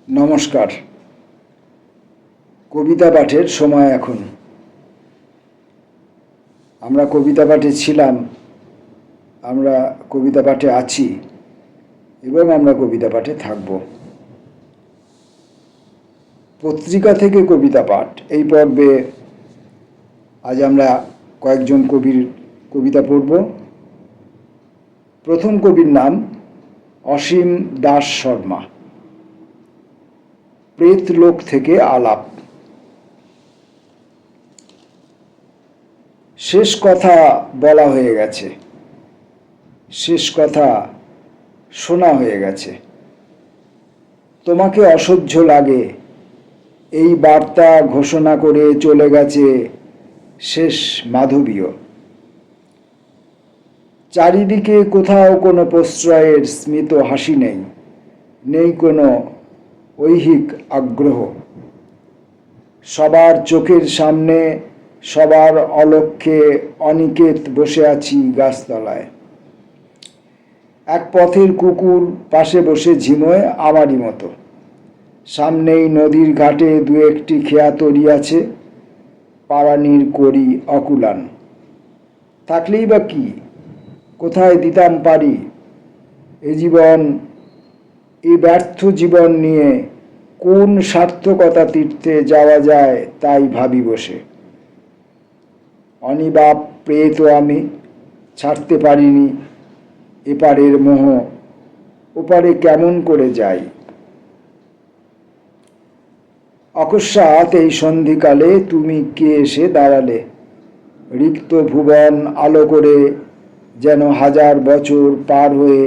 নমস্কার। কবিতা পাঠের সময় এখন। আমরা কবিতা পাঠে ছিলাম, আমরা কবিতা পাঠে আছি এবং আমরা কবিতা পাঠে থাকব। পত্রিকা থেকে কবিতা পাঠ এই পর্বে আজ আমরা কয়েকজন কবির কবিতা পড়ব। প্রথম কবির নাম অসীম দাস শর্মা। প্রেতলোক থেকে আলাপ। শেষ কথা বলা হয়ে গেছে, শেষ কথা শোনা হয়ে গেছে। তোমাকে অসহ্য লাগে এই বার্তা ঘোষণা করে চলে গেছে শেষ মাধবীয়। চারিদিকে কোথাও কোনো প্রশ্রয়ের স্মিত হাসি নেই, নেই কোনো ঐহিক আগ্রহ। সবার চোখের সামনে সবার অলক্ষ্যে অনিকেত বসে আছি গাছতলায়। এক পথের কুকুর পাশে বসে ঝিমোয় আমারই মতো। সামনেই নদীর ঘাটে দু একটি খেয়া তরি আছে, পাড়ানির করি অকুলান। থাকলেই বা কি, কোথায় দিতাম পারি এ জীবন, এ ব্যর্থ জীবন নিয়ে কোন সার্থকতা তীর্থে যাওয়া যায় তাই ভাবি বসে। অনিবাপ প্রেত আমি, ছাড়তে পারিনি এপারের মোহ, ওপারে কেমন করে যাই। অকস্মাৎ এই সন্ধিকালে তুমি কে এসে দাঁড়ালে। রিক্ত ভুবন আলো করে যেন হাজার বছর পার হয়ে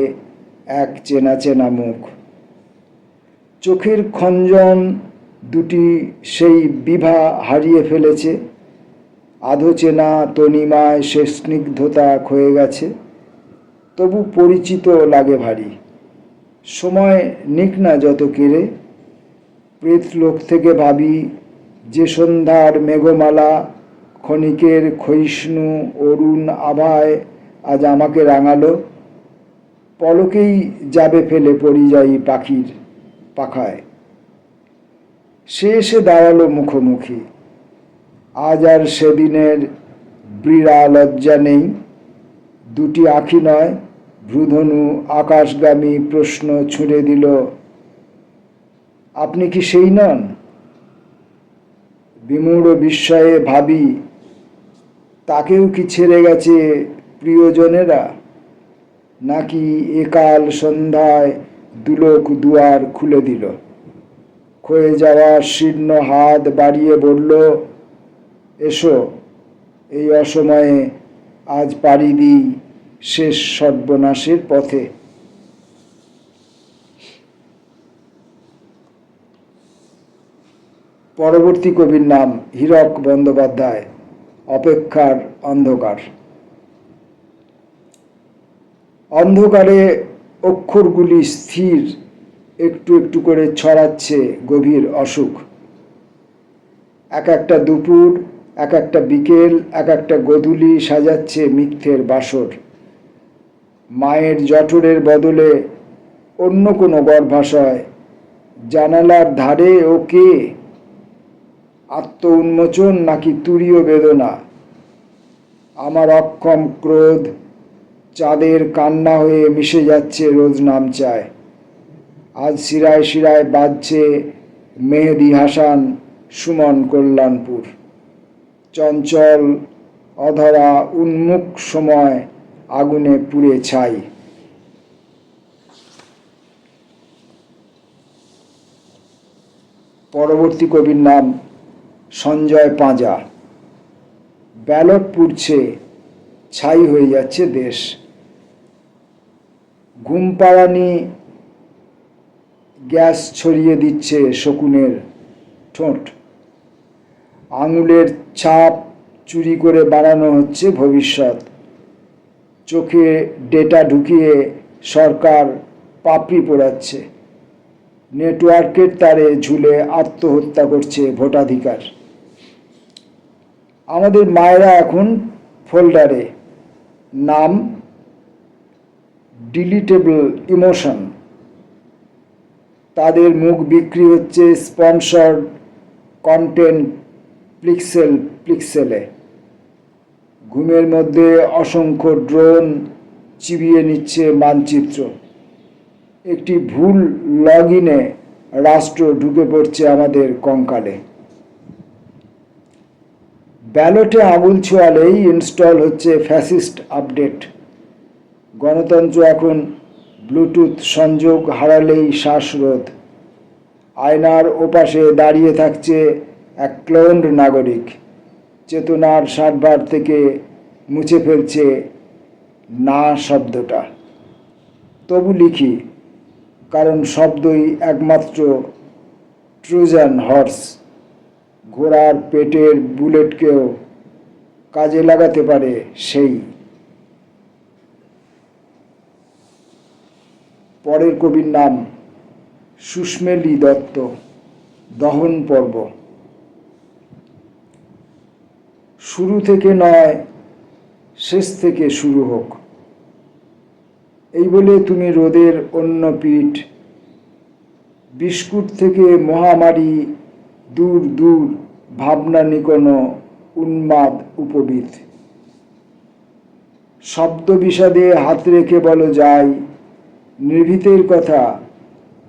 এক চেনা চেনা মুখ। চোখের খঞ্জন দুটি সেই বিভা হারিয়ে ফেলেছে, আধো চেনা তনিমায় সে স্নিগ্ধতা ক্ষয়ে গেছে। তবু পরিচিত লাগে ভারী। সময় নিক না যত কেড়ে, প্রেতলোক থেকে ভাবি যে সন্ধ্যার মেঘমালা ক্ষণিকের ক্ষয়িষ্ণু অরুণ আভায় আজ আমাকে রাঙালো। পলকেই যাবে ফেলে পরিযায়ী পাখির পাখায়। সে এসে দাঁড়ালো মুখোমুখি। আজ আর সেদিনের ব্রীড়া লজ্জা নেই। দুটি আঁখি নয়, ভ্রূধনু আকাশগামী প্রশ্ন ছুঁড়ে দিল, আপনি কি সেই নন? বিমূঢ় বিস্ময়ে ভাবি, তাকেও কি ছেড়ে গেছে প্রিয়জনেরা, নাকি একাল সন্ধ্যায় দুলোক দুয়ার খুলে দিল। ক্ষয়ে যাওয়া শীর্ণ হাত বাড়িয়ে বলল, এসো এই অসময়ে আজ পাড়ি দিই শেষ সর্বনাশের পথে। পরবর্তী কবির নাম হীরক বন্দ্যোপাধ্যায়। অপেক্ষার অন্ধকার। অন্ধকারে অক্ষরগুলি স্থির, একটু একটু করে ছড়াচ্ছে গভীর অসুখ। এক একটা দুপুর, এক একটা বিকেল, এক একটা গোধূলি সাজাচ্ছে মিথ্যের বাসর। মায়ের জঠরের বদলে অন্য কোনো গর্ভাশয়। জানালার ধারে ও কে? আত্ম উন্মোচন নাকি তুরীয় বেদনা? আমার অক্ষম ক্রোধ চাঁদের কান্না হয়ে মিশে যাচ্ছে রোজ নাম চায়। আজ শিরায় শিরায় বাজছে মেহেদি হাসান, সুমন কল্যাণপুর। চঞ্চল অধরা উন্মুখ সময় আগুনে পুড়ে ছাই। পরবর্তী কবির নাম সঞ্জয় পাঁজা। ব্যালট পুড়ছে, ছাই হয়ে যাচ্ছে দেশ। ঘুমপাড়ানি গ্যাস ছড়িয়ে দিচ্ছে শকুনের ঠোঁট। আঙুলের ছাপ চুরি করে বানানো হচ্ছে ভবিষ্যৎ। চোখে ডেটা ঢুকিয়ে সরকার পাপড়ি পোড়াচ্ছে। নেটওয়ার্কের তারে ঝুলে আত্মহত্যা করছে ভোটাধিকার। আমাদের মায়েরা এখন ফোল্ডারে নাম ডিলিটেবল ইমোশন। তাদের মুখ বিক্রি হচ্ছে স্পন্সর কন্টেন্ট পিক্সেলে। ঘুমের মধ্যে অসংখ্য ড্রোন চিবিয়ে নিচ্ছে মানচিত্র। একটি ভুল লগ ইনে রাষ্ট্র ঢুকে পড়ছে আমাদের কঙ্কালে। ব্যালটে আঙুল ছোঁয়ালেই ইনস্টল হচ্ছে ফ্যাসিস্ট আপডেট। গণতন্ত্র এখন ব্লুটুথ সংযোগ হারালেই শ্বাসরোধ। আয়নার ওপাশে দাঁড়িয়ে থাকছে এক ক্লোনড নাগরিক। চেতনার সার্ভার থেকে মুছে ফেলছে না শব্দটা। তবু লিখি, কারণ শব্দই একমাত্র ট্রোজান হর্স। ঘোড়ার পেটের বুলেটকেও কাজে লাগাতে পারে সেই। পরের কবির নাম সুস্মেলি দত্ত, দহন পর্ব। শুরু থেকে নয়, শেষ থেকে শুরু হোক, এই বলে তুমি রোদের অন্য পিঠ। বিস্কুট থেকে মহামারী, দূর দূর ভাবনা নিকোনো উন্মাদ উপবিদ। শব্দ বিষাদে হাত রেখে বলো যাই, নির্ভীতের কথা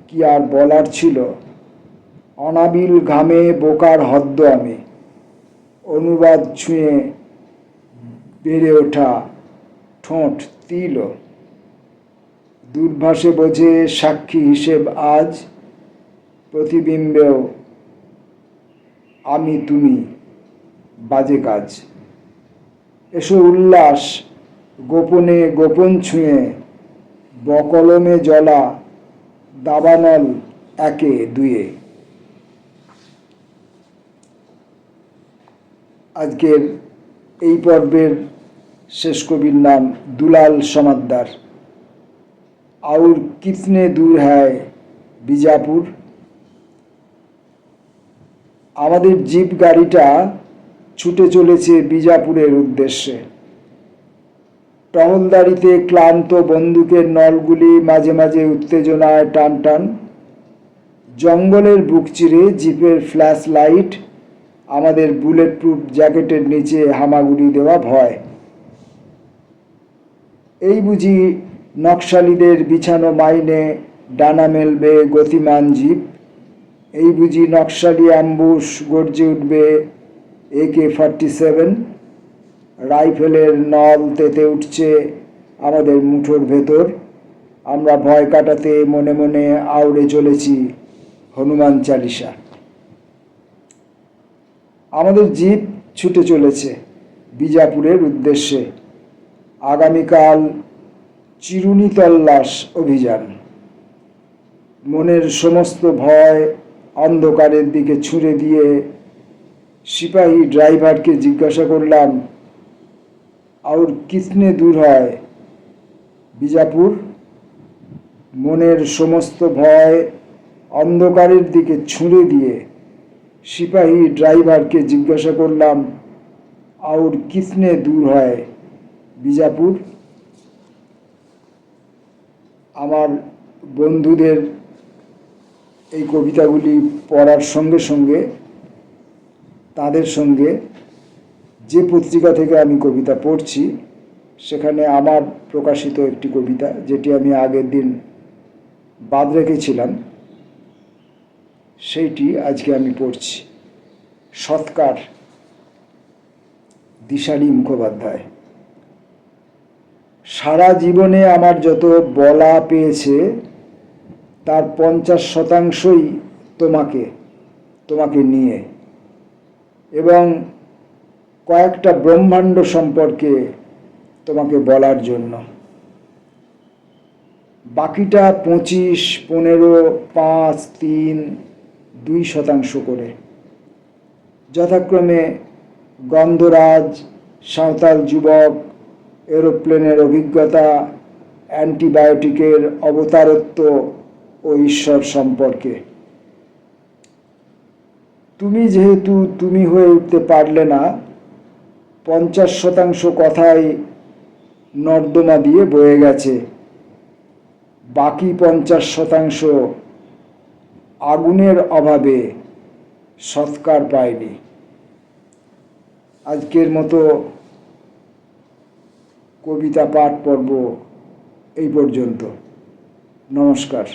কি আর বলার ছিল। অনাবিল ঘামে বোকার হদ্দ আমি, অনুবাদ ছুঁয়ে বেড়ে ওঠা ঠোঁট তিল। দূরভাষে বোঝে সাক্ষী হিসেব আজ, প্রতিবিম্বেও আমি তুমি বাজে কাজ। এসো উল্লাস গোপনে গোপন ছুঁয়ে, বকলমে জ্বলা দাবানল একে দুয়ে। আজকের এই পর্বের শেষ কবির নাম দুলাল সমাদ্দার। और कितने दूर है বিজাপুর। আমাদের জিপ গাড়িটা ছুটে চলেছে বিজাপুরের উদ্দেশ্যে। টহলদারিতে ক্লান্ত বন্দুকের নলগুলি মাঝে মাঝে উত্তেজনায় টান টান। জঙ্গলের বুক চিরে জিপের ফ্ল্যাশ লাইট, আমাদের বুলেট প্রুফ জ্যাকেটের নিচে হামাগুড়ি দেওয়া ভয়। এই বুঝি নকশালিদের বিছানো মাইনে ডানা মেলবে গতিমান জিপ। এই বুঝি নকশালি অ্যাম্বুশ গর্জে উঠবে AK-47। রাইফেলের নল তেতে উঠছে আমাদের মুঠোর ভেতর। আমরা ভয় কাটাতে মনে মনে আউড়ে চলেছি হনুমান চালিসা। আমাদের জিপ ছুটে চলেছে বিজাপুরের উদ্দেশ্যে। আগামীকাল চিরুনি তল্লাশ অভিযান। মনের সমস্ত ভয় অন্ধকারের দিকে ছুঁড়ে দিয়ে সিপাহী ড্রাইভারকে জিজ্ঞাসা করলাম, আর কিতনে দূর হয় বিজাপুর। মনের সমস্ত ভয় অন্ধকারের দিকে ছুঁড়ে দিয়ে সিপাহী ড্রাইভারকে জিজ্ঞাসা করলাম, আর কিতনে দূর হয় বিজাপুর। আমার বন্ধুদের এই কবিতাগুলি পড়ার সঙ্গে সঙ্গে তাদের সঙ্গে যে পত্রিকা থেকে আমি কবিতা পড়ছি সেখানে আমার প্রকাশিত একটি কবিতা, যেটি আমি আগের দিন বাদ রেখেছিলাম, সেইটি আজকে আমি পড়ছি। সৎকার, দিশালী মুখোপাধ্যায়। সারা জীবনে আমার যত বলা পেয়েছে তার 50% তোমাকে নিয়ে, এবং কয়েকটা ব্রহ্মাণ্ড সম্পর্কে তোমাকে বলার জন্য। বাকিটা 25, 15, 5, 3, 2% করে যথাক্রমে গন্ধরাজ, সাঁওতাল যুবক, এরোপ্লেনের অভিজ্ঞতা, অ্যান্টিবায়োটিকের অবতারত্ব ও ঈশ্বর সম্পর্কে। তুমি যেহেতু তুমি হয়ে উঠতে পারলে না, 50% কথাই নর্দমা দিয়ে বয়ে গেছে। বাকি 50% আগুনের অভাবে সৎকার পায়নি। আজকের মতো কবিতা পাঠ পর্ব এই পর্যন্ত। নমস্কার।